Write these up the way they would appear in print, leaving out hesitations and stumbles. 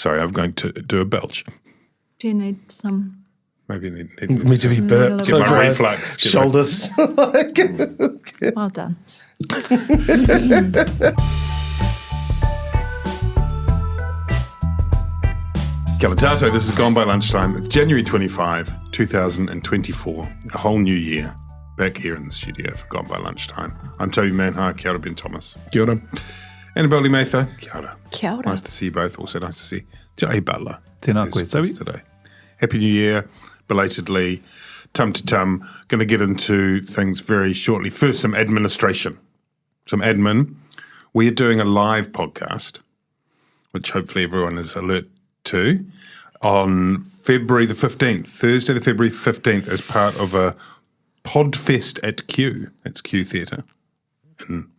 Sorry, I'm going to do a belch. Do you need some? Maybe need Me to be burped get my over reflux. shoulders. Well done. Kia ora tātou, this is Gone by Lunchtime. It's January 25, 2024, a whole new year, back here in the studio for Gone by Lunchtime. I'm Toby Manhire, kia ora Ben Thomas. Kia ora. Annabelle Lee-Mather, kia ora. Kia ora. Nice to see you both, also nice to see Te Butler. Tēnā koe, who's Toby. with us today. Happy New Year, belatedly, tum to tum. Going to get into things very shortly. First, some administration, some admin. We are doing a live podcast, which hopefully everyone is alert to, on February the 15th, Thursday the February 15th, as part of a Podfest at Q. That's Q Theatre in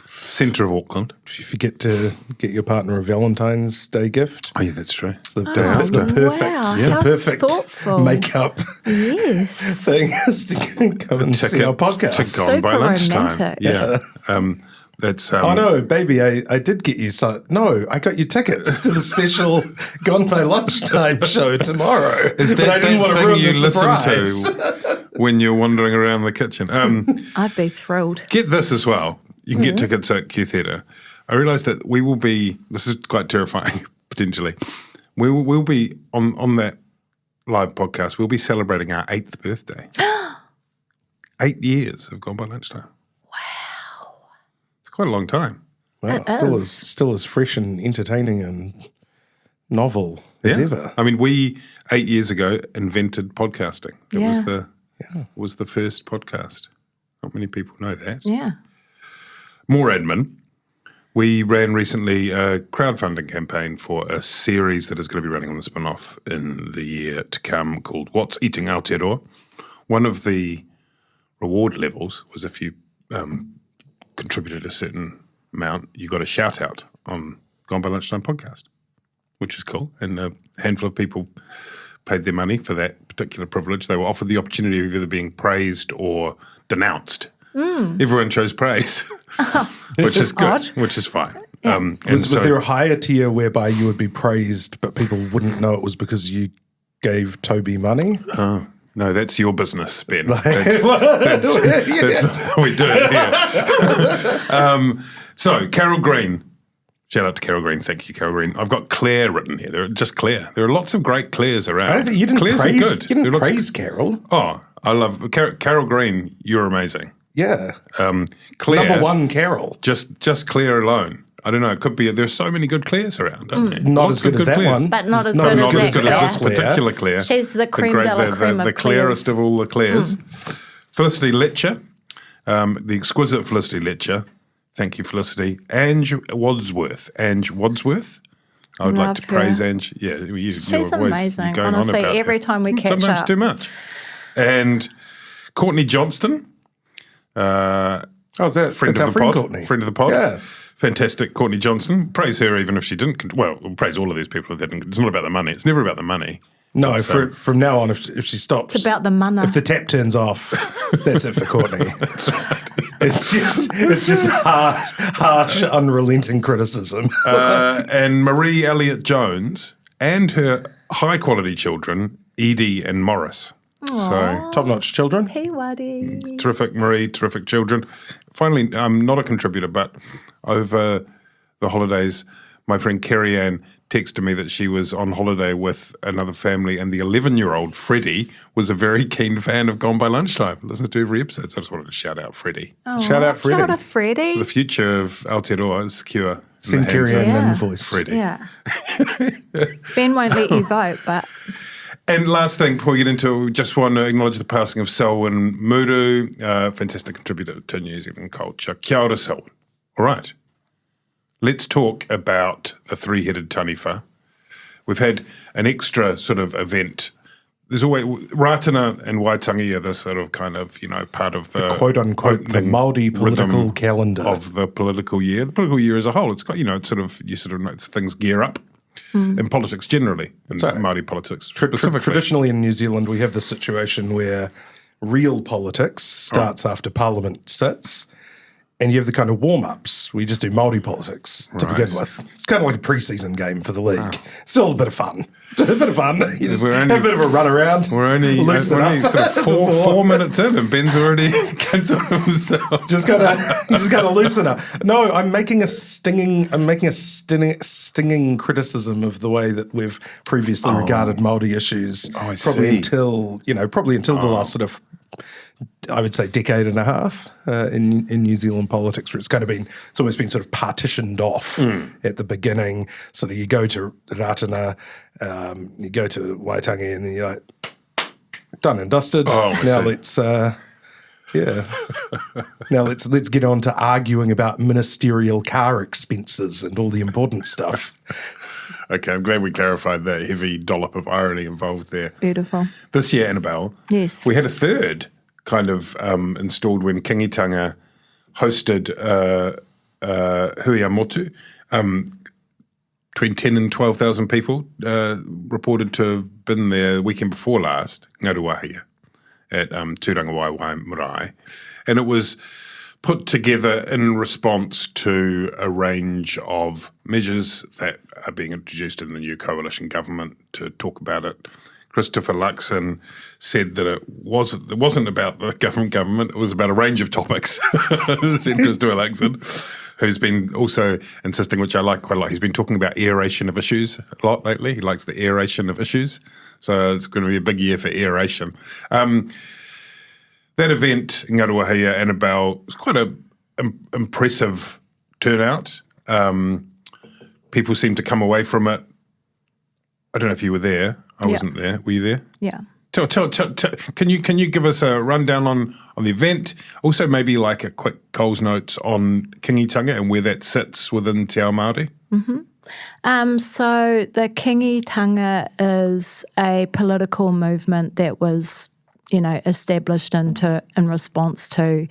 centre of Auckland. If you forget to get your partner a Valentine's Day gift, Oh yeah, that's true. it's the, after. the perfect, Wow, the how perfect thoughtful. makeup Yes. thing is to come and see our podcast. to Gone by Super Lunchtime. romantic. Yeah. That's Oh no, baby, I did get you some. No, I got you tickets to the special Gone by Lunchtime show tomorrow. Is But I that didn't want to thing ruin you the listen surprise. to when you're wandering around the kitchen? I'd be thrilled. Get this as well. You can get tickets at Q Theatre. I realise that we will be, this is quite terrifying, potentially. We'll be, on that live podcast, we'll be celebrating our 8th birthday. 8 years have gone by lunchtime. Wow. It's quite a long time. Wow, It still is. still as fresh and entertaining and novel as ever. I mean, we, 8 years ago, invented podcasting. It Yeah. was the first podcast. Not many people know that. Yeah. More admin. We ran recently a crowdfunding campaign for a series that is going to be running on the Spinoff in the year to come called What's Eating Aotearoa. One of the reward levels was if you contributed a certain amount, you got a shout out on Gone by Lunchtime podcast, which is cool. And a handful of people paid their money for that particular privilege. They were offered the opportunity of either being praised or denounced. Everyone chose praise, which is good, Odd. which is fine. Was there a higher tier whereby you would be praised, but people wouldn't know it was because you gave Toby money? No, that's your business, Ben. That's not how we do it here. So, Carol Green. Shout out to Carol Green. Thank you, Carol Green. I've got Claire written here. They're just Claire. There are lots of great Claires around. I don't think you didn't Claires praise, are good. You There are didn't lots of- praise Carol. Oh, I love Carol Green. You're amazing. Yeah. Claire. Number one, Carol. Just Claire alone. I don't know. It could be. There's so many good Claires around, aren't there? Not Lots as good of as that Claires. one. But not as Not good as as Not good as good that as Claire. this Claire. particular Claire. She's the creme de la creme of the clearest Claires. of all the Claires. Felicity Letcher, the exquisite Felicity Letcher. Thank you, Felicity. Ange Wadsworth. I would like Love to praise her. Ange. Yeah, She's you're always amazing. going Honestly, on about every her. time we catch Sometimes up. too much. And Courtney Johnston. Oh, is that Friend that's of our the friend pod. Courtney? Friend of the pod. Yeah. Fantastic, Courtney Johnson. Praise her even if she didn't. Well, we'll praise all of these people. It's not about the money. It's never about the money. No, So- from now on, if she stops, It's about the mana. If the tap turns off, that's it for Courtney. That's right. It's just harsh, unrelenting criticism. And Marie Elliott Jones and her high quality children, Edie and Morris. So Top-notch children. Peewadi. terrific, Marie, terrific children. Finally, I'm not a contributor, but over the holidays, my friend Kerry Ann texted me that she was on holiday with another family, and the 11-year-old Freddie was a very keen fan of Gone by Lunchtime. Listens to every episode, so I just wanted to shout out Freddie. Shout out Freddie. Shout out Freddie. The future of Aotearoa is secure. in Send the hands Kerry of Ann Yeah. an invoice. Freddie. Yeah. Ben won't let you vote, but And last thing before we get into it, we just want to acknowledge the passing of Selwyn Motu, fantastic contributor to New Zealand culture. Kia ora, Selwyn. All right. Let's talk about the three-headed taniwha. We've had an extra sort of event. There's always Rātana and Waitangi are the sort of kind of, part of the Quote-unquote, the opening Māori political rhythm calendar. of the political year. The political year as a whole, it's got, it's sort of, you sort of know things gear up in politics generally, in Māori politics specifically. Traditionally in New Zealand, we have the situation where real politics starts after Parliament sits, and you have the kind of warm-ups where you just do Māori politics to Right. begin with. It's kind of like a pre-season game for the league. Still a bit of fun. You just have a bit of a run around. We're only loosen up. sort of four minutes in, and Ben's already cancelled himself. You just gotta loosen up. No, I'm making a stinging criticism of the way that we've previously regarded Māori issues. I probably see. until the last sort of, I would say, decade and a half in New Zealand politics, where it's almost been sort of partitioned off at the beginning. So that you go to Rātana, you go to Waitangi, and then you're like, done and dusted. Oh, I now see. now let's get on to arguing about ministerial car expenses and all the important stuff. Okay, I'm glad we clarified that heavy dollop of irony involved there. Beautiful. This year, Annabelle, Yes. we had a third kind of installed when Kiingitanga hosted Huia Motu. Between 10 and 12,000 people reported to have been there the weekend before last, Ngaruahia, at Tūrangawai Marae. And it was put together in response to a range of measures that are being introduced in the new coalition government. To talk about it, Christopher Luxon said that it wasn't about the government, it was about a range of topics, said Christopher Luxon, who's been also insisting, which I like quite a lot, he's been talking about aeration of issues a lot lately. He likes the aeration of issues. So it's going to be a big year for aeration. That event, Ngaruahia, Annabelle, was quite an impressive turnout. People seemed to come away from it. I don't know if you were there. I wasn't there. Were you there? Yeah. Can you give us a rundown on the event? Also, maybe like a quick Coles notes on Kiingitanga and where that sits within Te Ao Māori? So the Kiingitanga is a political movement that was, established in response to,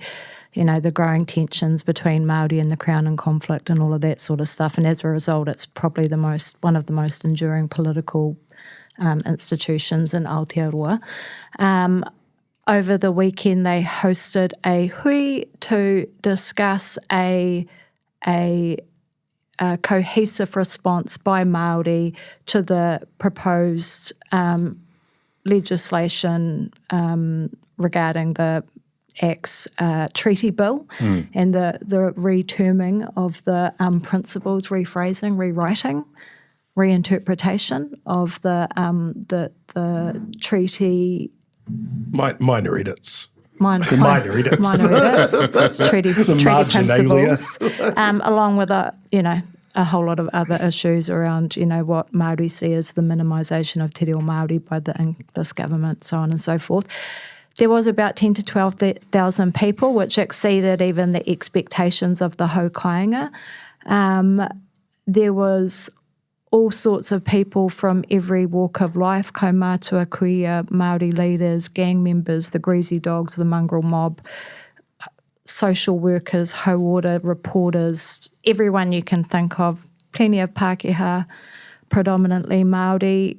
the growing tensions between Māori and the Crown and conflict and all of that sort of stuff. And as a result, it's probably one of the most enduring political institutions in Aotearoa. Over the weekend, they hosted a hui to discuss a cohesive response by Māori to the proposed legislation regarding the Act's treaty bill and the reterming of the principles, rephrasing, rewriting, reinterpretation of the treaty. Minor edits. Minor edits. treaty marginalia. principles, along with a whole lot of other issues around what Māori see as the minimisation of te reo Māori by this government, so on and so forth. There was about 10 to 12,000 people, which exceeded even the expectations of the hau kāinga. There was all sorts of people from every walk of life, kaumātua, kuia, Māori leaders, gang members, the greasy dogs, the mongrel mob, social workers, hauora, reporters, everyone you can think of, plenty of Pākehā, predominantly Māori,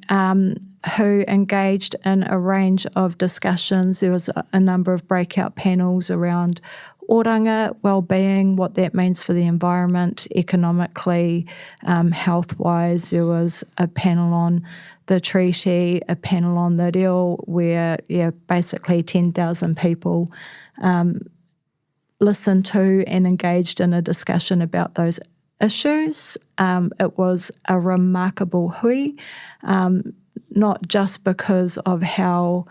who engaged in a range of discussions. There was a number of breakout panels around oranga, well-being, what that means for the environment, economically, health-wise. There was a panel on the treaty, a panel on the reo, where basically 10,000 people listened to and engaged in a discussion about those issues. It was a remarkable hui, not just because of how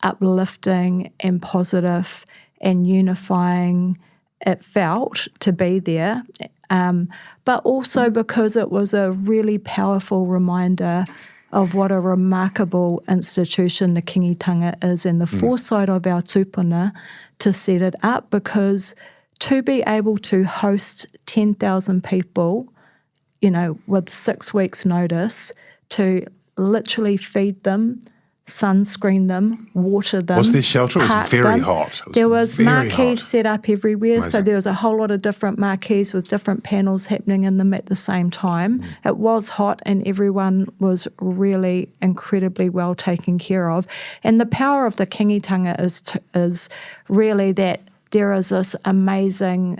uplifting and positive and unifying it felt to be there, but also because it was a really powerful reminder of what a remarkable institution the Kiingitanga is and the foresight of our tūpuna to set it up, because to be able to host 10,000 people, with 6 weeks' notice, to literally feed them, sunscreen them, water them. Was there shelter? It was very them. hot. There was marquees hot. set up everywhere. Amazing. So there was a whole lot of different marquees with different panels happening in them at the same time. It was hot and everyone was really incredibly well taken care of. And the power of the Kiingitanga is really that there is this amazing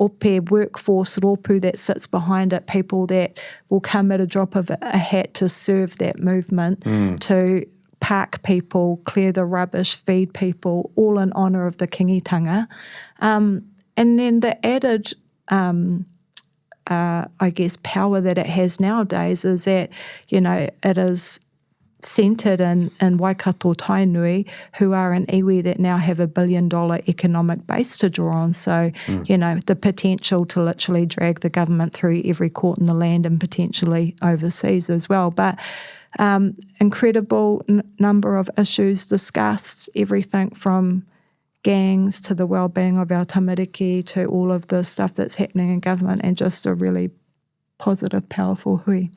ope workforce rōpū that sits behind it, people that will come at a drop of a hat to serve that movement, to park people, clear the rubbish, feed people, all in honour of the Kiingitanga. And then the added, I guess, power that it has nowadays is that, it is centred in Waikato Tainui, who are an iwi that now have $1 billion economic base to draw on. So, the potential to literally drag the government through every court in the land and potentially overseas as well. But incredible number of issues discussed, everything from gangs to the well-being of our tamariki to all of the stuff that's happening in government, and just a really positive, powerful hui.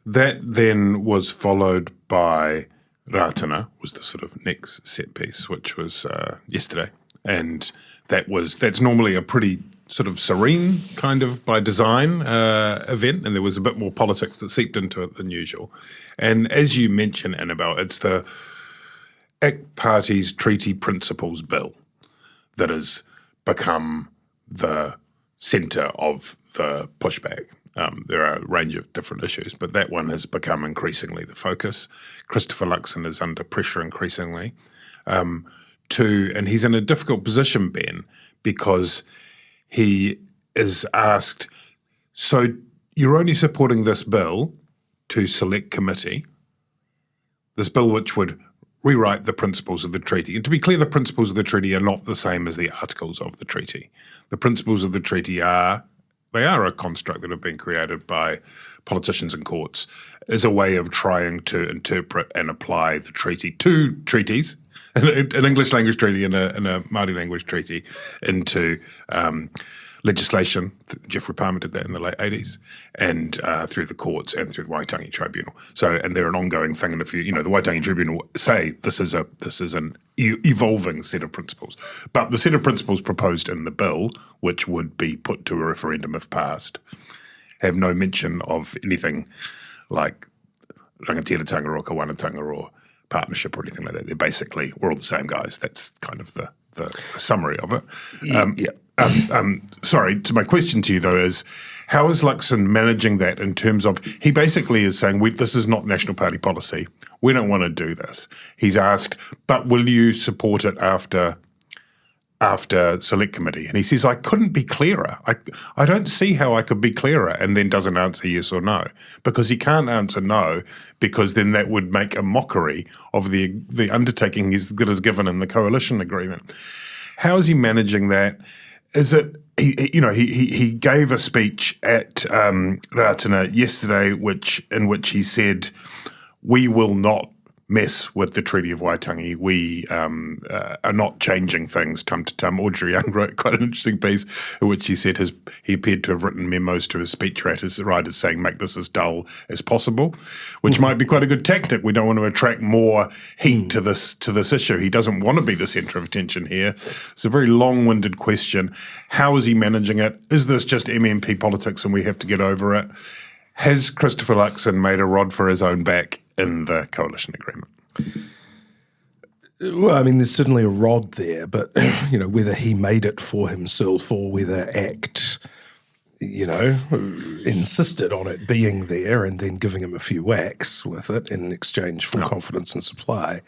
That then was followed by Rātana, was the sort of next set piece, which was yesterday. And that's normally a pretty sort of serene kind of by design event, and there was a bit more politics that seeped into it than usual. And as you mentioned, Annabelle, it's the ACT Party's Treaty Principles Bill that has become the centre of the pushback. There are a range of different issues, but that one has become increasingly the focus. Christopher Luxon is under pressure increasingly and he's in a difficult position, Ben, because he is asked, so you're only supporting this bill to select committee, this bill which would rewrite the principles of the treaty. And to be clear, the principles of the treaty are not the same as the articles of the treaty. The principles of the treaty are a construct that have been created by politicians and courts as a way of trying to interpret and apply the treaty to treaties, an English language treaty and a Māori language treaty, into legislation. Geoffrey Palmer did that in the late 80s, and through the courts and through the Waitangi Tribunal. So, and they're an ongoing thing. And if the Waitangi Tribunal say this is an evolving set of principles, but the set of principles proposed in the bill, which would be put to a referendum if passed, have no mention of anything like rangatiratanga or kawanatanga or partnership or anything like that. They're basically, we're all the same guys. That's kind of the summary of it. Sorry, my question to you though is, how is Luxon managing that in terms of, he basically is saying, this is not National Party policy. We don't want to do this. He's asked, but will you support it after select committee? And he says, I couldn't be clearer. I don't see how I could be clearer, and then doesn't answer yes or no, because he can't answer no, because then that would make a mockery of the undertaking that is given in the coalition agreement. How is he managing that? Is it, he gave a speech at Rātana yesterday in which he said, we will not mess with the Treaty of Waitangi. We are not changing things tum to tum. Audrey Young wrote quite an interesting piece in which he said he appeared to have written memos to his speechwriters saying make this as dull as possible, which might be quite a good tactic. We don't want to attract more heat to this issue. He doesn't want to be the centre of attention here. It's a very long-winded question. How is he managing it? Is this just MMP politics and we have to get over it? Has Christopher Luxon made a rod for his own back in the coalition agreement? Well, I mean, there's certainly a rod there, but, whether he made it for himself or whether ACT, insisted on it being there and then giving him a few whacks with it in exchange for confidence and supply,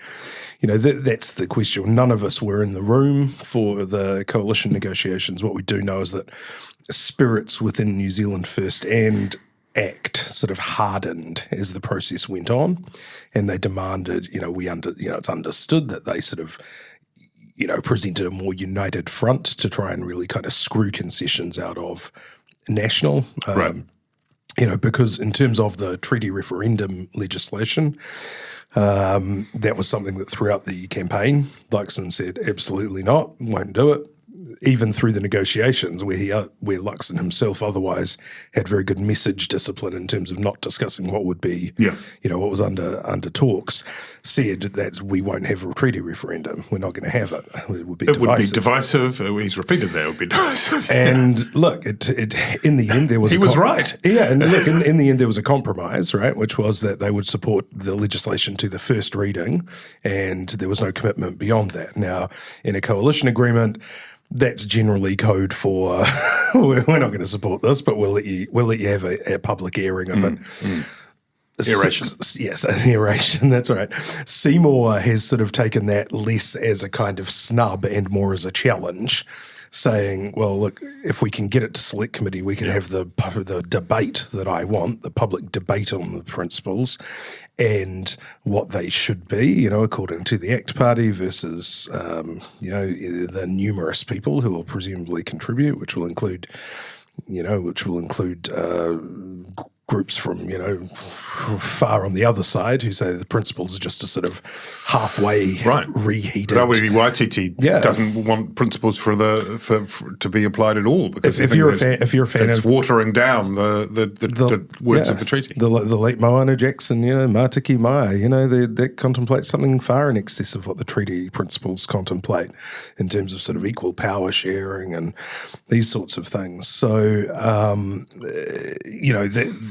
that's the question. None of us were in the room for the coalition negotiations. What we do know is that spirits within New Zealand First and ACT sort of hardened as the process went on, and they demanded, it's understood that they sort of, presented a more united front to try and really kind of screw concessions out of National, right. Because in terms of the treaty referendum legislation, that was something that throughout the campaign, Luxon said, absolutely not, won't do it. Even through the negotiations where Luxon himself otherwise had very good message discipline in terms of not discussing what would be, what was under talks, said that we won't have a treaty referendum. We're not going to have it. It would be divisive. He's repeated that. It would be divisive. And look, in the end there was he was right. Yeah, and look, in the end there was a compromise, right, which was that they would support the legislation to the first reading, and there was no commitment beyond that. Now, in a coalition agreement, that's generally code for we're not going to support this, but we'll let you have a public airing of it. Aeration. Yes, an aeration, that's right. Seymour has sort of taken that less as a kind of snub and more as a challenge, saying, well, look, if we can get it to select committee, we can have the debate that I want, the public debate on the principles and what they should be, according to the ACT Party versus, the numerous people who will presumably contribute, which will include groups from, far on the other side who say the principles are just a sort of halfway reheated. Rawiri Waititi doesn't want principles for to be applied at all because if you're a fan it's of watering down the words of the treaty. The late Moana Jackson, Mātiki Mai, they contemplate something far in excess of what the treaty principles contemplate in terms of sort of equal power sharing and these sorts of things. So,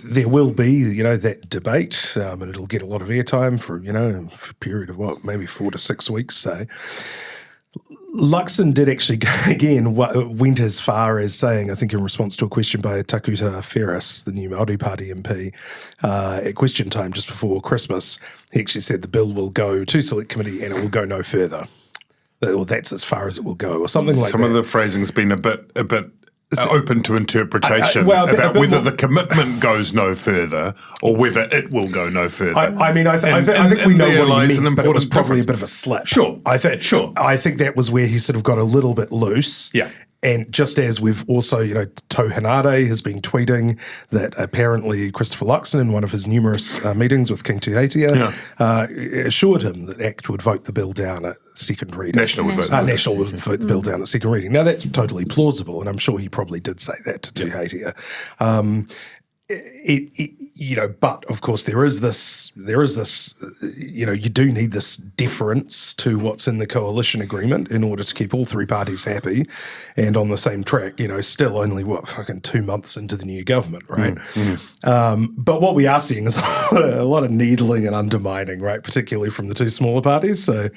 there will be, that debate, and it'll get a lot of airtime for, for a period of maybe 4 to 6 weeks, say. Luxon did actually, again, went as far as saying, I think in response to a question by Takuta Ferris, the new Māori Party MP, at question time just before Christmas, he actually said the bill will go to select committee and it will go no further. Or that's as far as it will go, or something like that. Some of the phrasing's been a bit open to interpretation about whether the commitment goes no further or whether it will go no further. I think we know what he meant, but it was probably a bit of a slip. Sure. I think that was where he sort of got a little bit loose. Yeah. And just as we've also, Tau Hanare has been tweeting that apparently Christopher Luxon in one of his numerous meetings with King Tūheitia assured him that ACT would vote the bill down at second reading. National would vote the bill down at second reading. Now that's totally plausible, and I'm sure he probably did say that to Tūheitia. But of course there is this, you do need this difference to what's in the coalition agreement in order to keep all three parties happy and on the same track, still only 2 months into the new government, right? But what we are seeing is a lot of needling and undermining, right? Particularly from the two smaller parties. So,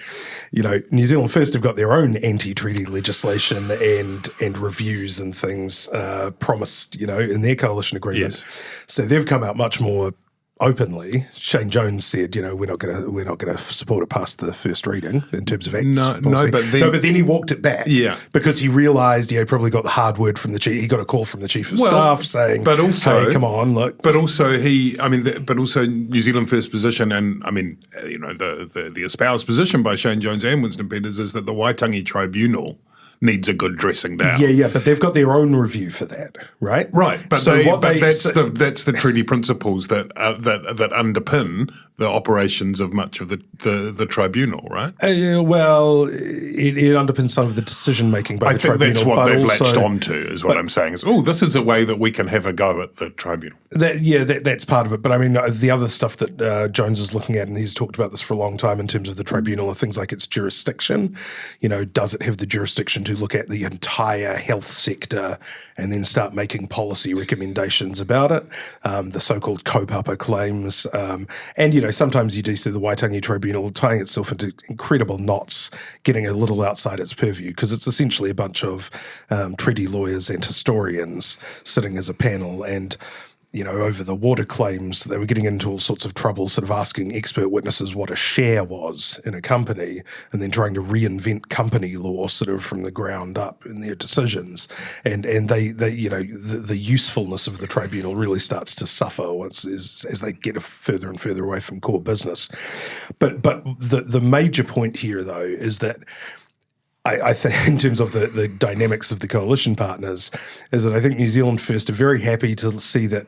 New Zealand First have got their own anti-treaty legislation and reviews and things promised, in their coalition agreement. Yes. So they've come out much more openly. Shane Jones said, we're not going to support it past the first reading in terms of ACT's policy. But then he walked it back. Yeah, because he realised he probably got the hard word from the chief. He got a call from the chief of staff saying, "But also, hey, come on, look." But also also New Zealand First position, and the espoused position by Shane Jones and Winston Peters is that the Waitangi Tribunal needs a good dressing down. Yeah, but they've got their own review for that, right? Right, but that's the treaty principles that underpin the operations of much of the tribunal, right? It underpins some of the decision making by the tribunal. I think that's what they've latched onto, is what I'm saying. Is this is a way that we can have a go at the tribunal. That's part of it. But the other stuff that Jones is looking at, and he's talked about this for a long time in terms of the tribunal, are things like its jurisdiction. Does it have the jurisdiction to look at the entire health sector and then start making policy recommendations about it, the so-called kaupapa claims. And, sometimes you do see the Waitangi Tribunal tying itself into incredible knots, getting a little outside its purview, because it's essentially a bunch of treaty lawyers and historians sitting as a panel and over the water claims, they were getting into all sorts of trouble, sort of asking expert witnesses what a share was in a company and then trying to reinvent company law sort of from the ground up in their decisions. And they the usefulness of the tribunal really starts to suffer as they get further and further away from core business. But the major point here, though, is that I think in terms of the dynamics of the coalition partners is that I think New Zealand First are very happy to see that,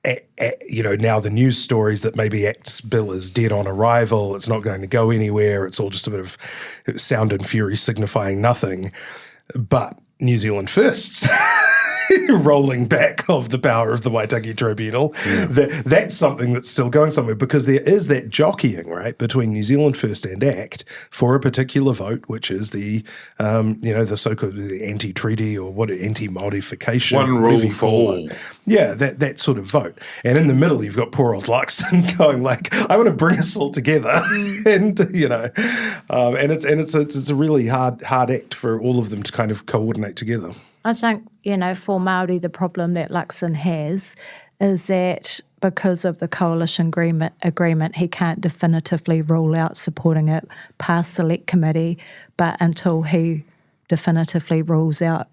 now the news stories that maybe ACT's bill is dead on arrival, it's not going to go anywhere, it's all just a bit of sound and fury signifying nothing. But New Zealand Firsts rolling back of the power of the Waitangi Tribunal. That's something that's still going somewhere, because there is that jockeying, right, between New Zealand First and ACT for a particular vote, which is the the so-called the anti-treaty or anti-modification. One rule for all. Yeah, that sort of vote. And in the middle, you've got poor old Luxon going like, I want to bring us all together. And, and it's a really hard act for all of them to kind of coordinate together. I think, for Māori, the problem that Luxon has is that because of the coalition agreement, he can't definitively rule out supporting it past select committee, but until he definitively rules out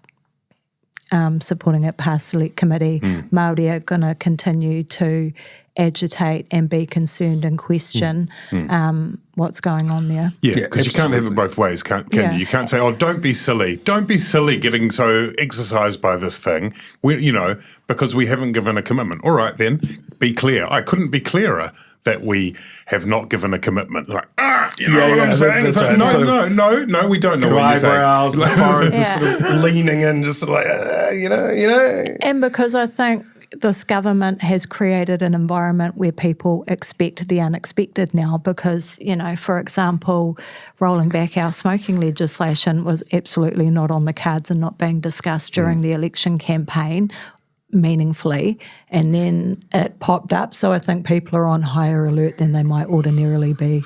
supporting it past select committee, Māori are going to continue to agitate and be concerned and question what's going on there. Yeah, because you can't have it both ways, can you? You can't say, don't be silly. Don't be silly getting so exercised by this thing, because we haven't given a commitment. All right, then, be clear. I couldn't be clearer that we have not given a commitment. Like, what I'm saying? That's right. No, we don't know what you're saying. Eyebrows, the forehead just sort of leaning in, just sort of like, And because I think this government has created an environment where people expect the unexpected now because, for example, rolling back our smoking legislation was absolutely not on the cards and not being discussed during the election campaign meaningfully, and then it popped up. So I think people are on higher alert than they might ordinarily be.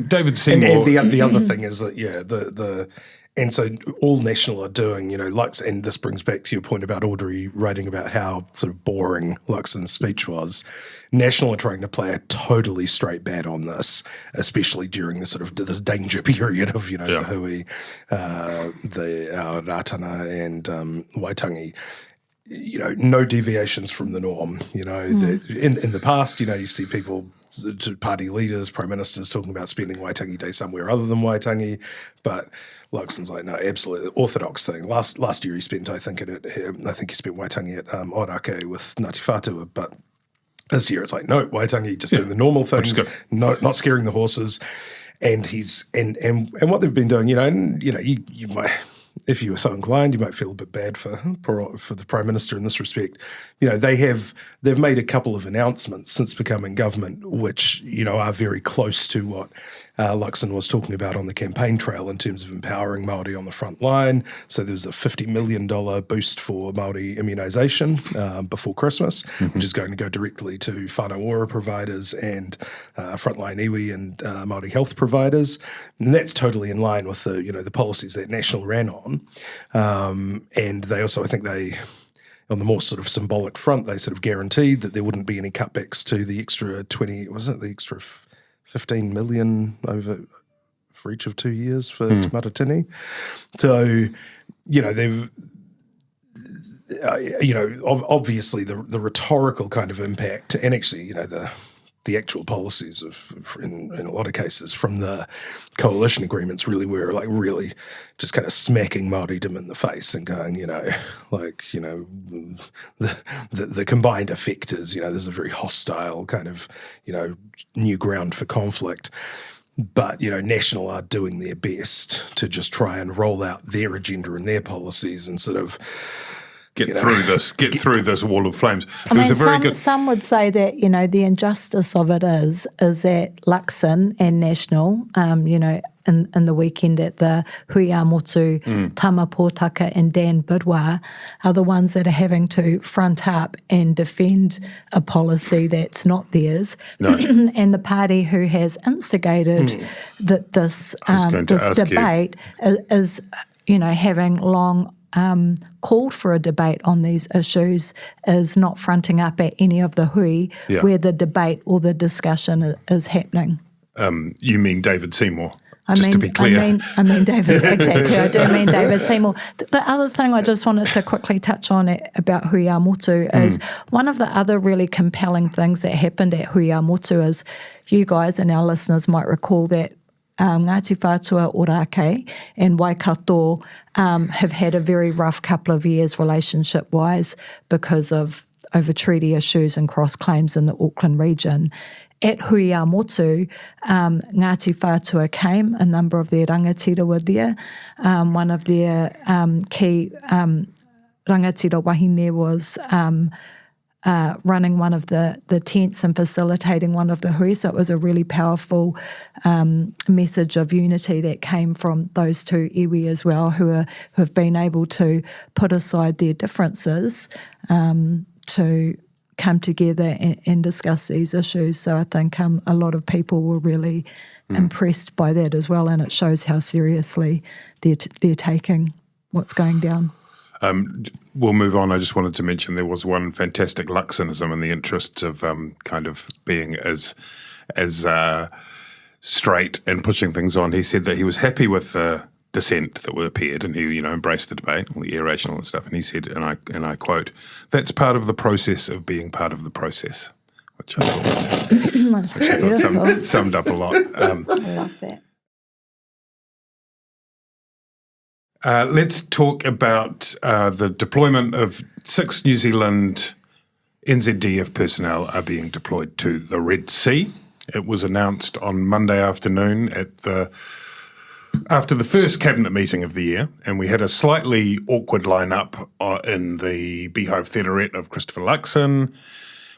David Seymour. And the other thing is that, and so all National are doing, and this brings back to your point about Audrey writing about how sort of boring Luxon's speech was. National are trying to play a totally straight bat on this, especially during the sort of this danger period of, the hui, the Rātana and Waitangi. No deviations from the norm. That in the past, you see people, party leaders, prime ministers talking about spending Waitangi Day somewhere other than Waitangi, but Luxon's like, no, absolutely orthodox thing. Last year he spent, I think he spent Waitangi at Orake with Ngāti Whātua, but this year it's like, no, Waitangi, just doing the normal things, not scaring the horses, and what they've been doing, you might. If you were so inclined, you might feel a bit bad for the Prime Minister in this respect. They've made a couple of announcements since becoming government, which are very close to what Luxon was talking about on the campaign trail in terms of empowering Māori on the front line. So there's a $50 million boost for Māori immunisation before Christmas, which is going to go directly to whānau providers and frontline iwi and Māori health providers. And that's totally in line with the policies that National ran on. And they also, I think on the more sort of symbolic front, they sort of guaranteed that there wouldn't be any cutbacks to the extra 15 million for each of 2 years for Te Matatini. So, they've, obviously the rhetorical kind of impact, and actually, the actual policies in a lot of cases from the coalition agreements really were like really just kind of smacking Māoridom in the face and going, the combined effect is, there's a very hostile kind of, new ground for conflict. But, National are doing their best to just try and roll out their agenda and their policies and sort of get through this wall of flames. Some would say that, the injustice of it is that Luxon and National, in the weekend at the Hui a Motu, Tama Pōtaka and Dan Bidwa are the ones that are having to front up and defend a policy that's not theirs. No. And the party who has instigated this debate is, having long called for a debate on these issues is not fronting up at any of the hui where the debate or the discussion is happening. You mean David Seymour? To be clear. I mean David, exactly. I do mean David Seymour. The other thing I just wanted to quickly touch on about Hui a Motu is one of the other really compelling things that happened at Hui a Motu is you guys and our listeners might recall that Ngāti Whātua Orake and Waikato have had a very rough couple of years relationship-wise because of over treaty issues and cross-claims in the Auckland region. At Hui a Motu, Ngāti Whātua came, a number of their rangatira were there. One of their key rangatira wahine was running one of the tents and facilitating one of the hui. So it was a really powerful message of unity that came from those two iwi as well, who have been able to put aside their differences to come together and discuss these issues. So I think a lot of people were really impressed by that as well, and it shows how seriously they're taking what's going down. We'll move on. I just wanted to mention there was one fantastic Luxonism in the interests of kind of being as straight and pushing things on. He said that he was happy with the dissent that appeared, and he embraced the debate, all the irrational and stuff. And he said, and I quote, "That's part of the process of being part of the process," which I thought summed up a lot. I love that. Let's talk about the deployment of 6 New Zealand NZDF personnel are being deployed to the Red Sea. It was announced on Monday afternoon after the first cabinet meeting of the year, and we had a slightly awkward lineup in the Beehive Theaterette of Christopher Luxon,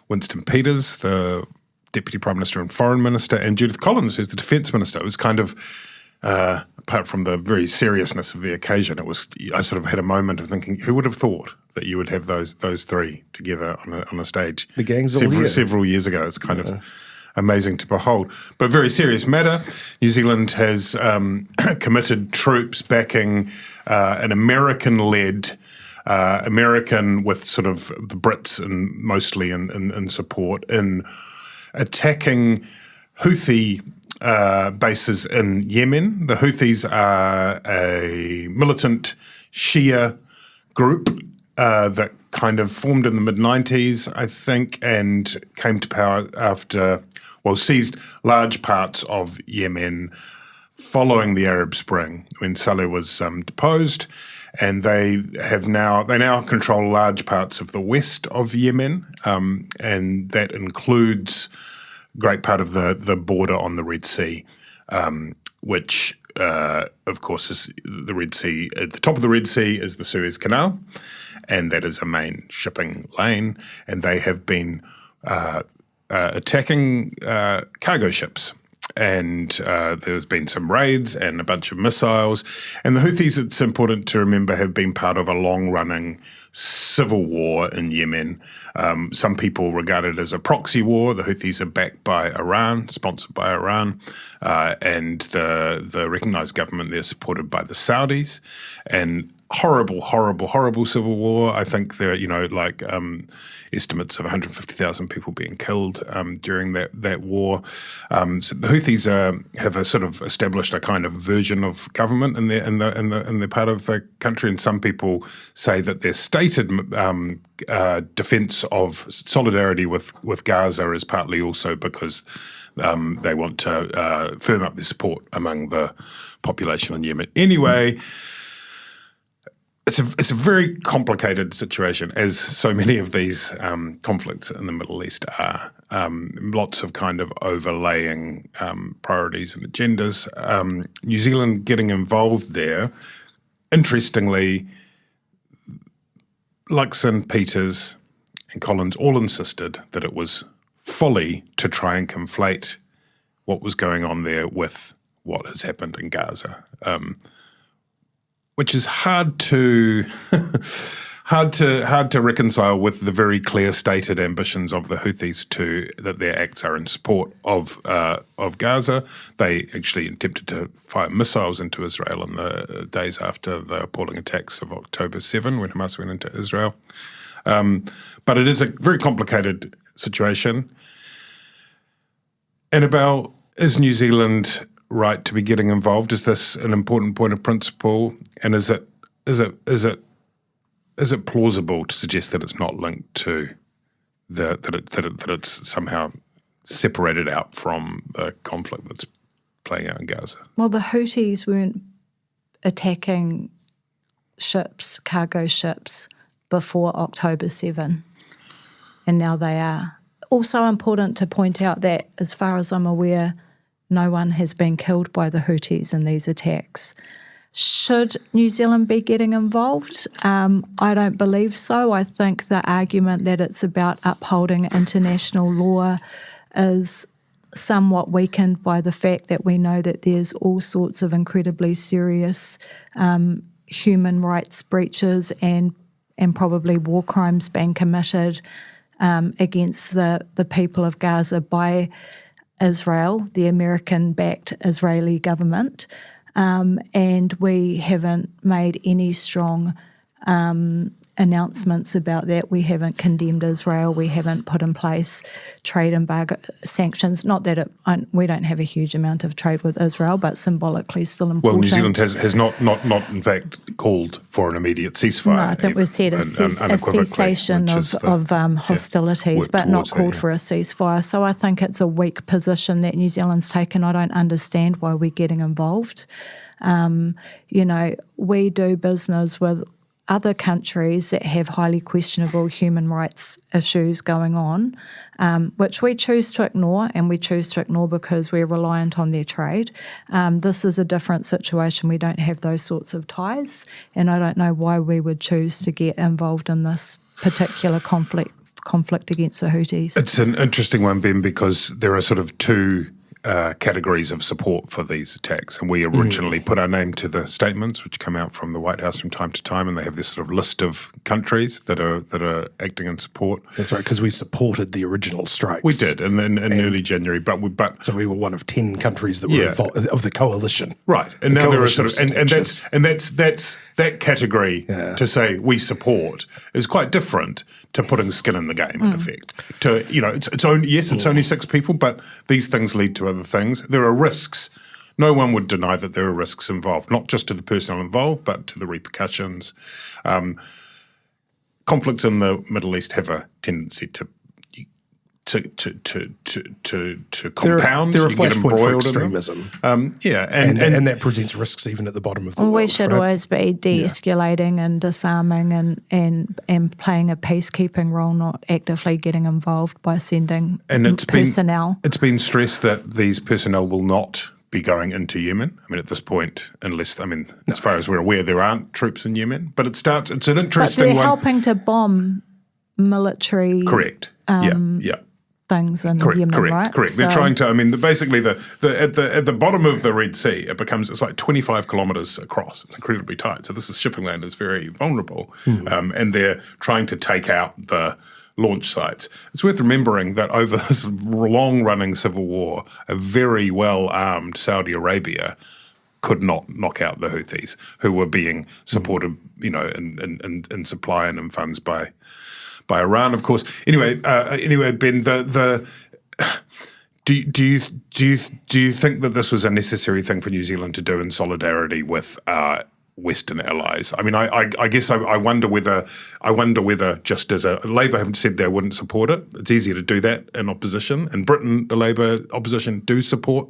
Winston Peters, the Deputy Prime Minister and Foreign Minister, and Judith Collins, who's the Defence Minister. It was kind of apart from the very seriousness of the occasion, I sort of had a moment of thinking, who would have thought that you would have those three together on a stage? The gang's all here. Several years ago. It's kind of amazing to behold. But very serious matter. New Zealand has committed troops backing an American-led, American with sort of the Brits and mostly in support in attacking Houthi bases in Yemen. The Houthis are a militant Shia group that kind of formed in the mid-90s, I think, and came to power seized large parts of Yemen following the Arab Spring when Saleh was deposed, and they now control large parts of the west of Yemen, and that includes great part of the border on the Red Sea, which, of course, is the Red Sea. At the top of the Red Sea is the Suez Canal, and that is a main shipping lane, and they have been attacking cargo ships. And there's been some raids and a bunch of missiles. And the Houthis, it's important to remember, have been part of a long-running civil war in Yemen. Some people regard it as a proxy war. The Houthis are backed by Iran, sponsored by Iran, and the recognised government there supported by the Saudis. And horrible civil war. I think there are, estimates of 150,000 people being killed during that war. So the Houthis have a sort of established a kind of version of government in their part of the country, and some people say that their stated defence of solidarity with Gaza is partly also because they want to firm up their support among the population in Yemen. Anyway, It's a very complicated situation, as so many of these conflicts in the Middle East are. Lots of kind of overlaying priorities and agendas. New Zealand getting involved there. Interestingly, Luxon, Peters and Collins all insisted that it was folly to try and conflate what was going on there with what has happened in Gaza. Which is hard to reconcile with the very clear stated ambitions of the Houthis that their acts are in support of Gaza. They actually attempted to fire missiles into Israel in the days after the appalling attacks of October 7 when Hamas went into Israel. But it is a very complicated situation. Annabelle, is New Zealand right to be getting involved? Is this an important point of principle? And is it plausible to suggest that it's not linked to that it's somehow separated out from the conflict that's playing out in Gaza? Well, the Houthis weren't attacking ships, cargo ships, before October 7, and now they are. Also important to point out that, as far as I'm aware, no one has been killed by the Houthis in these attacks. Should New Zealand be getting involved? I don't believe so. I think the argument that it's about upholding international law is somewhat weakened by the fact that we know that there's all sorts of incredibly serious human rights breaches and probably war crimes being committed against the people of Gaza by Israel, the American-backed Israeli government. And we haven't made any strong announcements about that. We haven't condemned Israel. We haven't put in place trade embargo sanctions. Not that we don't have a huge amount of trade with Israel, but symbolically still important. Well, New Zealand has not in fact called for an immediate ceasefire. No, I think we've said a cessation of hostilities, but not called for a ceasefire. So I think it's a weak position that New Zealand's taken. I don't understand why we're getting involved. We do business with other countries that have highly questionable human rights issues going on, which we choose to ignore, and we choose to ignore because we're reliant on their trade. This is a different situation. We don't have those sorts of ties, and I don't know why we would choose to get involved in this particular conflict against the Houthis. It's an interesting one, Ben, because there are sort of two categories of support for these attacks. And we originally put our name to the statements, which come out from the White House from time to time, and they have this sort of list of countries that are acting in support. That's right, because we supported the original strikes. We did, and then in early January, so we were one of 10 countries that were involved of the coalition. Right, and now there are sort of and that's that category to say we support is quite different to putting skin in the game in effect. It's only 6 people, but these things lead to other things. There are risks. No one would deny that there are risks involved, not just to the personnel involved, but to the repercussions. Conflicts in the Middle East have a tendency to compound. They're a flashpoint for extremism. And that presents risks even at the bottom of the world. We should always be de-escalating and disarming and playing a peacekeeping role, not actively getting involved by sending personnel. It's been stressed that these personnel will not be going into Yemen. I mean, at this point, as far as we're aware, there aren't troops in Yemen. But it's an interesting but they're one. helping to bomb military. Correct. Things in Yemen, right? Correct. So, they're trying to. Basically, at the bottom of the Red Sea, it's like 25 kilometres across. It's incredibly tight. So this shipping lane is very vulnerable, and they're trying to take out the launch sites. It's worth remembering that over this long-running civil war, a very well-armed Saudi Arabia could not knock out the Houthis, who were being supported, in supply and in funds by Iran, of course. Anyway, Ben, do you think that this was a necessary thing for New Zealand to do in solidarity with Western allies? I mean, I guess I wonder whether just as Labour have said they wouldn't support it. It's easier to do that in opposition. In Britain, the Labour opposition do support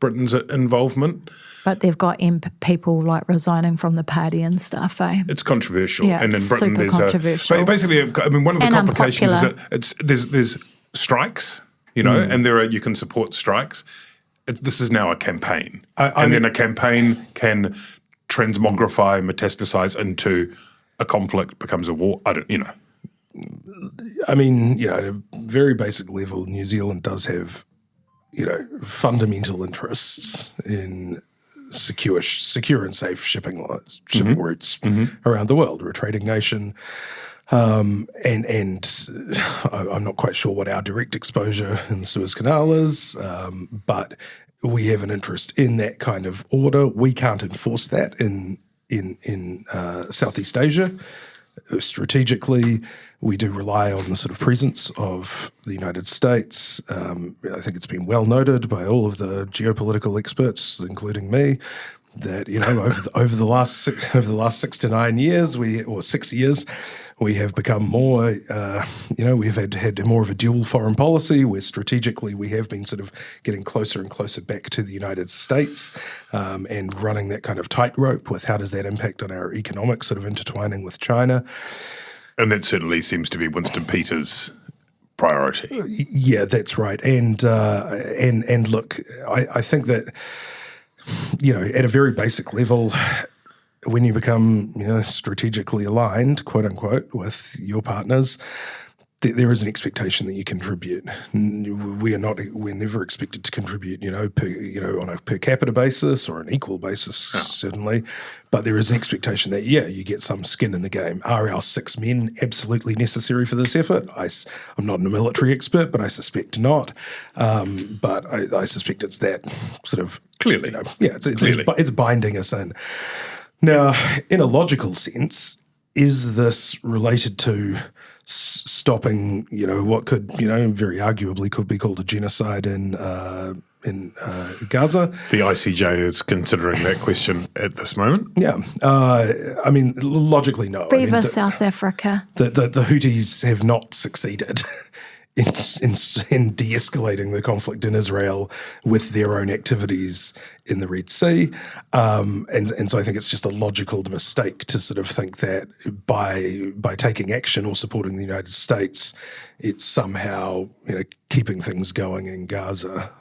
Britain's involvement. But they've got people like resigning from the party and stuff, eh? It's controversial. Yeah, and in Britain there's controversial. Basically, one of the complications is that there's strikes, and you can support strikes. This is now a campaign. Then a campaign can transmogrify, metastasize into a conflict, becomes a war. At a very basic level, New Zealand does have, fundamental interests in secure and safe shipping routes around the world. We're a trading nation, and I'm not quite sure what our direct exposure in the Suez Canal is, but we have an interest in that kind of order. We can't enforce that in Southeast Asia. Strategically, we do rely on the sort of presence of the United States. I think it's been well noted by all of the geopolitical experts, including me, that over the last 6 to 9 years, 6 years, we have become more. We've had more of a dual foreign policy, where strategically we have been sort of getting closer and closer back to the United States, and running that kind of tightrope with how does that impact on our economic sort of intertwining with China. And that certainly seems to be Winston Peters' priority. Yeah, that's right. And look, I think that at a very basic level, when you become, strategically aligned, quote unquote, with your partners, there is an expectation that you contribute. We're never expected to contribute, on a per capita basis or an equal basis, certainly. But there is an expectation that, you get some skin in the game. Are our 6 men absolutely necessary for this effort? I'm not a military expert, but I suspect not. But I suspect it's that sort of Clearly. It's binding us in. Now, in a logical sense, is this related to stopping, what could, very arguably could be called a genocide in Gaza? The ICJ is considering that question at this moment. Yeah. Logically, no. Viva South Africa. The Houthis have not succeeded in de-escalating the conflict in Israel with their own activities in the Red Sea. And so I think it's just a logical mistake to sort of think that by taking action or supporting the United States, it's somehow, keeping things going in Gaza.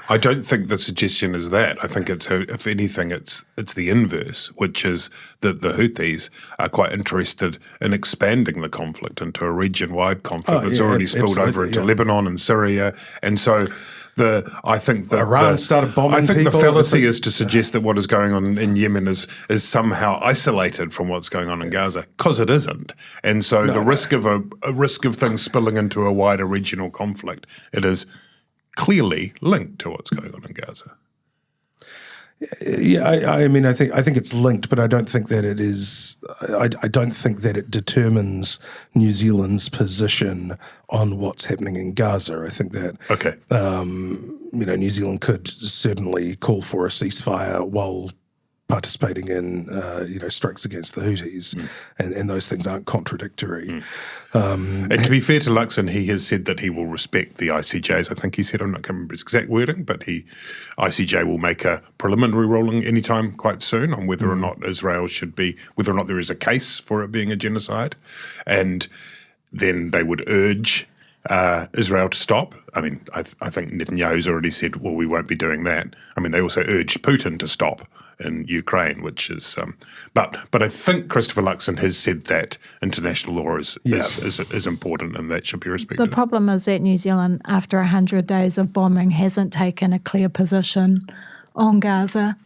I don't think the suggestion is that. I think it's, if anything, it's the inverse, which is that the Houthis are quite interested in expanding the conflict into a region-wide conflict that's already spilled over into Lebanon and Syria. And so I think that Iran started bombing I think people. the fallacy is to suggest that what is going on in Yemen is somehow isolated from what's going on in Gaza, because it isn't. And so the risk of a risk of things spilling into a wider regional conflict, it is clearly linked to what's going on in Gaza. Yeah, I think it's linked, but I don't think that it is. I don't think that it determines New Zealand's position on what's happening in Gaza. I think that New Zealand could certainly call for a ceasefire while participating in strikes against the Houthis, and those things aren't contradictory. And to be fair to Luxon, he has said that he will respect the ICJ's. I think he said, I can't remember his exact wording, but ICJ will make a preliminary ruling anytime quite soon on whether or not Israel should be, whether or not there is a case for it being a genocide, and then they would urge Israel to stop. I mean, I think Netanyahu's already said, well, we won't be doing that. I mean, they also urged Putin to stop in Ukraine, which is, but I think Christopher Luxon has said that international law is important and that should be respected. The problem is that New Zealand, after 100 days of bombing, hasn't taken a clear position on Gaza,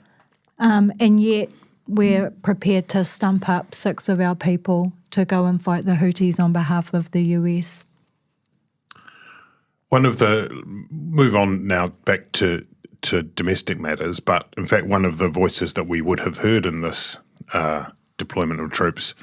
and yet we're prepared to stump up 6 of our people to go and fight the Houthis on behalf of the US. Move on now back to domestic matters, but in fact one of the voices that we would have heard in this deployment of troops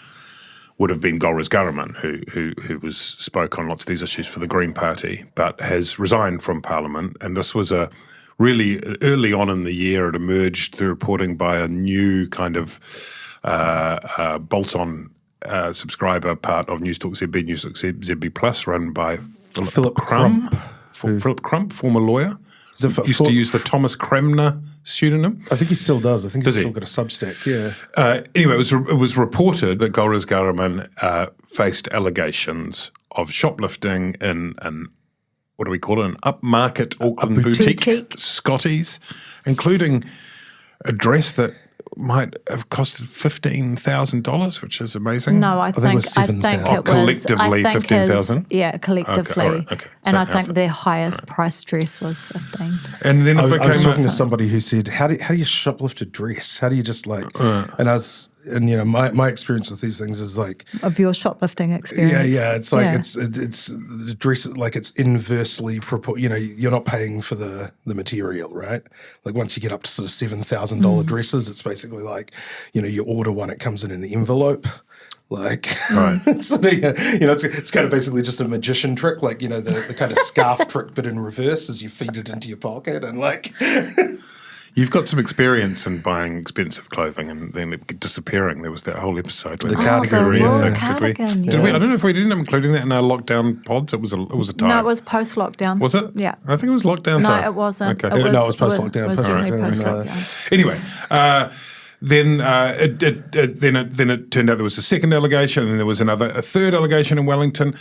would have been Golriz Ghahraman, who spoke on lots of these issues for the Green Party, but has resigned from Parliament. And this was a really early on in the year. It emerged through reporting by a new kind of bolt-on subscriber part of Newstalk ZB, Newstalk ZB Plus, run by Philip Crump. Philip Crump, former lawyer, used to use the Thomas Kremner pseudonym. I think he still does. I think he's still got a Substack, Anyway, it was reported that Golriz Ghahraman faced allegations of shoplifting in an, what do we call it, an upmarket Auckland boutique, Scotty's, including a dress that might have costed $15,000, which is amazing. No, I think it was collectively $15,000. Yeah, collectively. Okay. And I think their highest price dress was $15,000. And then I was talking to somebody who said, "How do you shoplift a dress? How do you just like?" My experience with these things is like of your shoplifting experience. Yeah. It's like it's the dress, like it's inversely you're not paying for the material, right? Like once you get up to sort of $7,000 dresses, it's basically like you order one, it comes in an envelope. Like, right. It's kind of basically just a magician trick, like, the kind of scarf trick, but in reverse as you feed it into your pocket and like. You've got some experience in buying expensive clothing and then it disappearing. There was that whole episode with the cardigan thing. Did we? I don't know if we didn't including that in our lockdown pods. It was a time. No, it was post-lockdown. Was it? Yeah. I think it was lockdown time. No, it wasn't. Okay. It was post-lockdown. It was certainly post-lockdown. Anyway, then it turned out there was a second allegation, and then there was a third allegation in Wellington.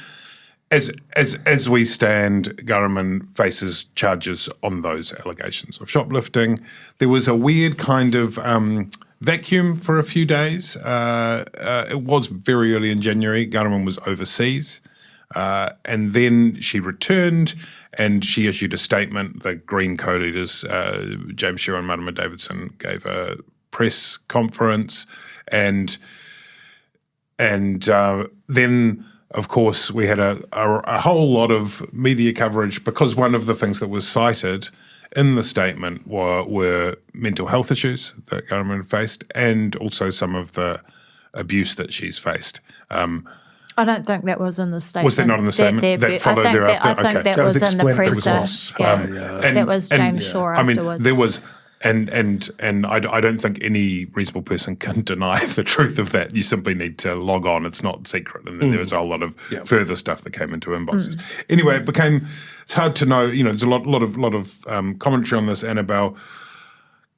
As we stand, Ghahraman faces charges on those allegations of shoplifting. There was a weird kind of vacuum for a few days. It was very early in January. Ghahraman was overseas. And then she returned and she issued a statement. The Green co-leaders, James Shearer and Marama Davidson, gave a press conference. And then, of course, we had a whole lot of media coverage because one of the things that was cited in the statement were mental health issues that Ghahraman faced and also some of the abuse that she's faced. I don't think that was in the statement. Was that not in the statement? That followed thereafter? I think that was in the presser. That was James Shaw afterwards. I mean, there was, and I don't think any reasonable person can deny the truth of that. You simply need to log on. It's not secret. And then there was a whole lot of further stuff that came into inboxes. Anyway, it's hard to know, there's a lot of commentary on this, Annabelle.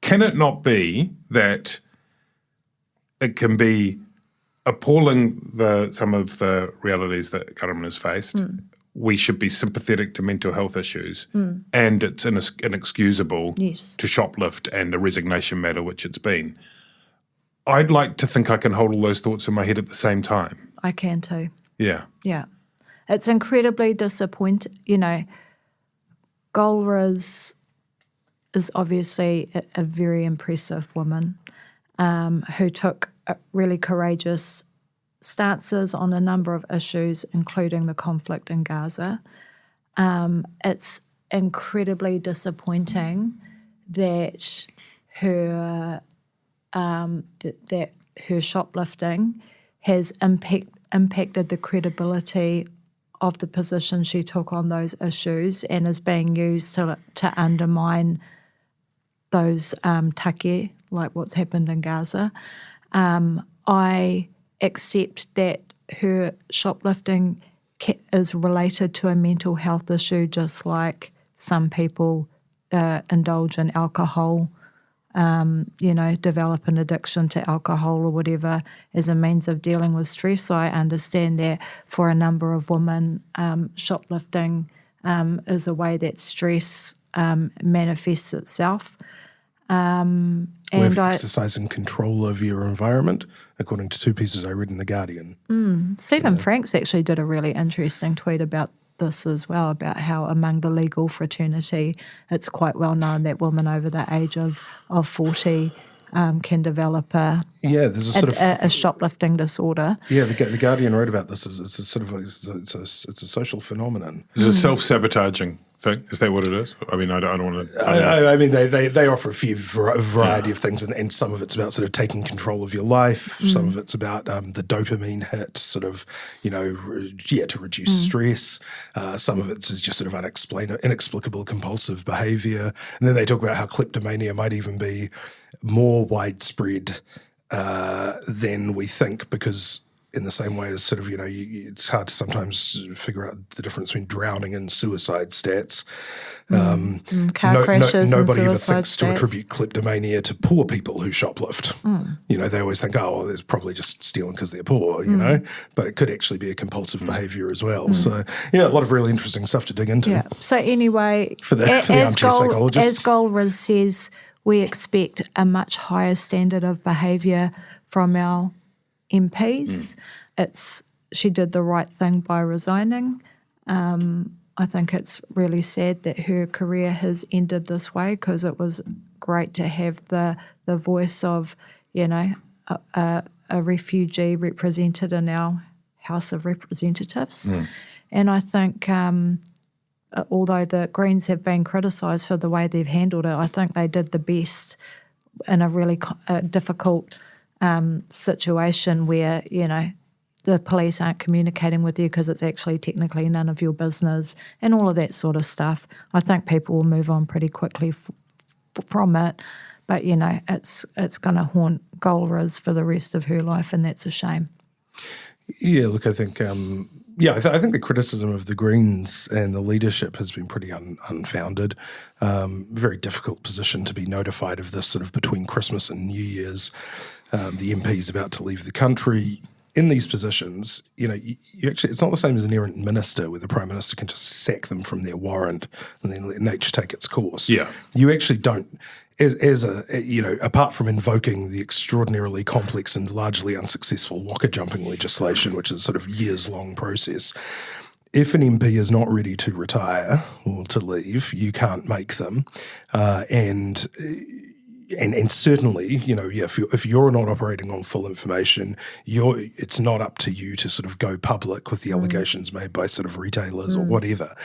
Can it not be that it can be appalling some of the realities that Ghahraman has faced? We should be sympathetic to mental health issues, and it's inexcusable to shoplift and a resignation matter, which it's been. I'd like to think I can hold all those thoughts in my head at the same time. I can too. Yeah. Yeah. It's incredibly disappointing. Golriz is obviously a very impressive woman who took really courageous stances on a number of issues, including the conflict in Gaza. It's incredibly disappointing that her shoplifting has impacted the credibility of the position she took on those issues and is being used to undermine those take, like what's happened in Gaza. I accept that her shoplifting is related to a mental health issue, just like some people indulge in alcohol, develop an addiction to alcohol or whatever as a means of dealing with stress. So I understand that for a number of women, shoplifting is a way that stress manifests itself. With exercising control over your environment, according to two pieces I read in The Guardian. Stephen Franks actually did a really interesting tweet about this as well, about how among the legal fraternity, it's quite well known that women over the age of 40 can develop a shoplifting disorder. Yeah, the Guardian wrote about this. It's a social phenomenon. It's a self-sabotaging thing. Is that what it is? I mean, I don't want to. I mean, they offer a variety of things, and some of it's about sort of taking control of your life. Some of it's about the dopamine hit, sort of, to reduce stress. Some of it is just sort of inexplicable compulsive behaviour. And then they talk about how kleptomania might even be more widespread than we think, because in the same way as sort of, it's hard to sometimes figure out the difference between drowning and suicide stats. Car crashes nobody and ever suicide thinks to stats. attribute kleptomania to poor people who shoplift. They always think, there's probably just stealing because they're poor, but it could actually be a compulsive behaviour as well. So, a lot of really interesting stuff to dig into. Yeah. So anyway, for the armchair psychologists. As Golriz says, we expect a much higher standard of behaviour from our MPs. She did the right thing by resigning. I think it's really sad that her career has ended this way, because it was great to have the voice of, a refugee represented in our House of Representatives. And I think although the Greens have been criticised for the way they've handled it, I think they did the best in a really difficult situation where, the police aren't communicating with you because it's actually technically none of your business and all of that sort of stuff. I think people will move on pretty quickly from it. But, it's going to haunt Golriz for the rest of her life, and that's a shame. Yeah, look, I think I think the criticism of the Greens and the leadership has been pretty unfounded. Very difficult position to be notified of this sort of between Christmas and New Year's. The MP is about to leave the country. in these positions, you actually, it's not the same as an errant minister where the Prime Minister can just sack them from their warrant and then let nature take its course. Yeah. You actually don't, apart from invoking the extraordinarily complex and largely unsuccessful waka jumping legislation, which is sort of years-long process, if an MP is not ready to retire or to leave, you can't make them. And certainly, if you're not operating on full information, it's not up to you to sort of go public with the allegations made by sort of retailers or whatever.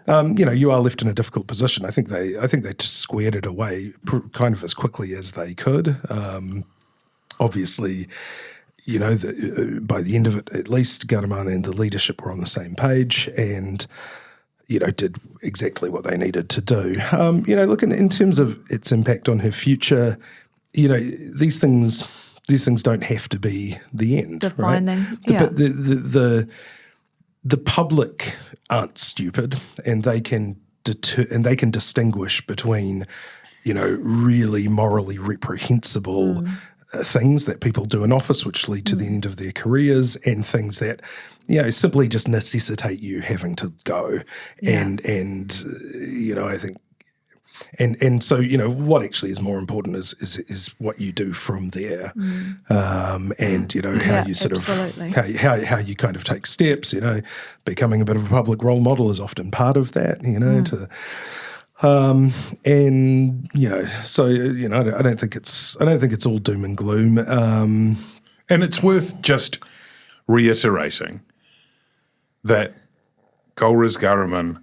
You are left in a difficult position. I think they just squared it away kind of as quickly as they could. Obviously, by the end of it, at least Ghahraman and the leadership were on the same page and, did exactly what they needed to do. Look, in terms of its impact on her future, these things don't have to be the end. Defining, right? yeah. But the public aren't stupid, and they can distinguish between, really morally reprehensible things that people do in office which lead to the end of their careers and things that, simply just necessitate you having to go. Yeah. And I think and so, what actually is more important is what you do from there. And, how you sort absolutely. of how you kind of take steps, becoming a bit of a public role model is often part of that, I don't think it's all doom and gloom. And it's worth just reiterating that Golriz Ghahraman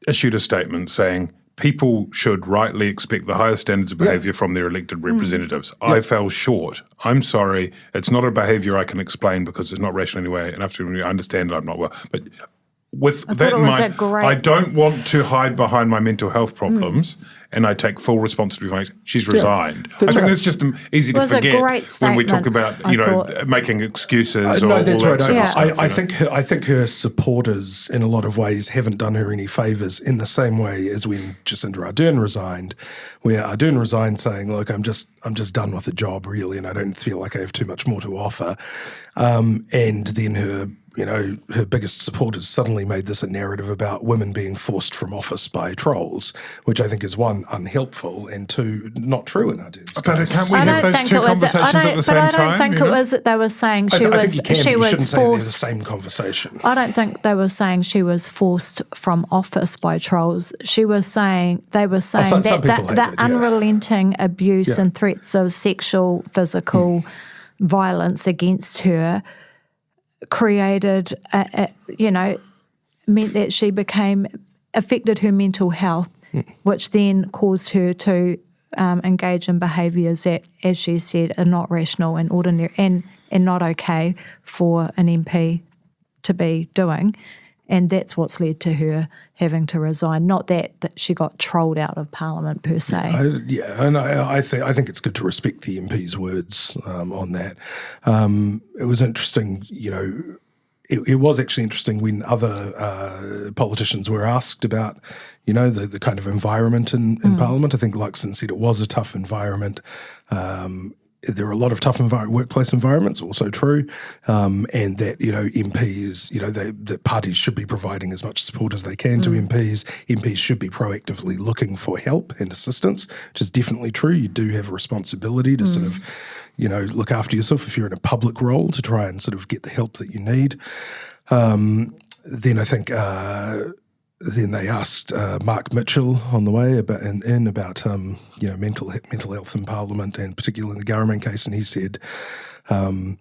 issued a statement saying people should rightly expect the highest standards of behaviour from their elected representatives. I fell short. I'm sorry. It's not a behaviour I can explain because it's not rational anyway. And after I understand that I'm not well. But with that in mind, I don't want to hide behind my mental health problems, and I take full responsibility. She's resigned. I think that's just easy to forget when we talk about making excuses. No, or that's all right. that sort of stuff, I think her supporters, in a lot of ways, haven't done her any favours in the same way as when Jacinda Ardern resigned, where Ardern resigned saying, "Look, I'm just done with the job, really, and I don't feel like I have too much more to offer," and then her biggest supporters suddenly made this a narrative about women being forced from office by trolls, which I think is one, unhelpful, and two, not true in Ardern's case. But can't we have those two conversations at the same time? But I don't think it was that they were saying she was you shouldn't say they're the forced. same conversation. I don't think they were saying she was forced from office by trolls. They were saying that unrelenting abuse and threats of sexual, physical violence against her created, meant that she affected her mental health, which then caused her to engage in behaviours that, as she said, are not rational and ordinary and not okay for an MP to be doing. And that's what's led to her having to resign. Not that she got trolled out of Parliament per se. I think it's good to respect the MP's words on that. It was interesting, it was actually interesting when other politicians were asked about, the kind of environment in Parliament. I think Luxon said it was a tough environment. There are a lot of tough workplace environments, also true, and that MPs, that parties should be providing as much support as they can to MPs. MPs should be proactively looking for help and assistance, which is definitely true. You do have a responsibility to sort of, look after yourself if you're in a public role to try and sort of get the help that you need. Then I think. Then they asked Mark Mitchell on the way about mental health in Parliament, and particularly in the Ghahraman case, and he said, I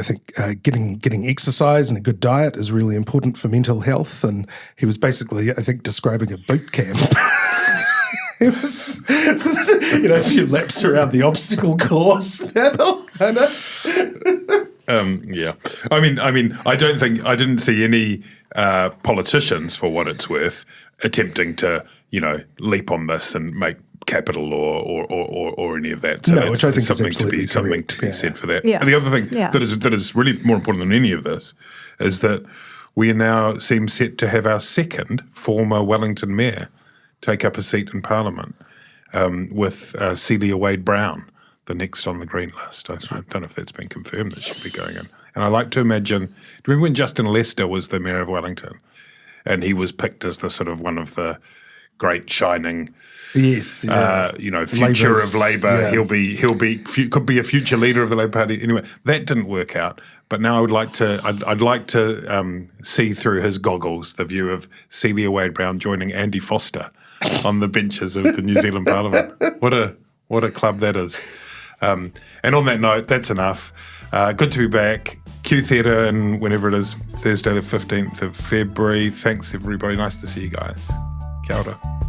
think getting exercise and a good diet is really important for mental health, and he was basically, I think, describing a boot camp. It was, a few laps around the obstacle course. That'll kind of. Yeah, I mean, I didn't see any politicians, for what it's worth, attempting to, leap on this and make capital or any of that. So no, which I think something is to be correct. said for that. Yeah. And the other thing that is really more important than any of this is that we now seem set to have our second former Wellington mayor take up a seat in Parliament with Celia Wade-Brown, the next on the green list. I don't know if that's been confirmed that she'll be going in. And I like to imagine, do you remember when Justin Lester was the Mayor of Wellington? And he was picked as the sort of one of the great shining, Yes, yeah. future Labour's, of Labour. yeah. Could be a future leader of the Labour Party. Anyway, that didn't work out. But now I'd like to see through his goggles the view of Celia Wade-Brown joining Andy Foster on the benches of the New Zealand Parliament. What a club that is. And on that note, that's enough. Good to be back. Q Theatre and whenever it is, Thursday the 15th of February. Thanks everybody. Nice to see you guys. Kia ora.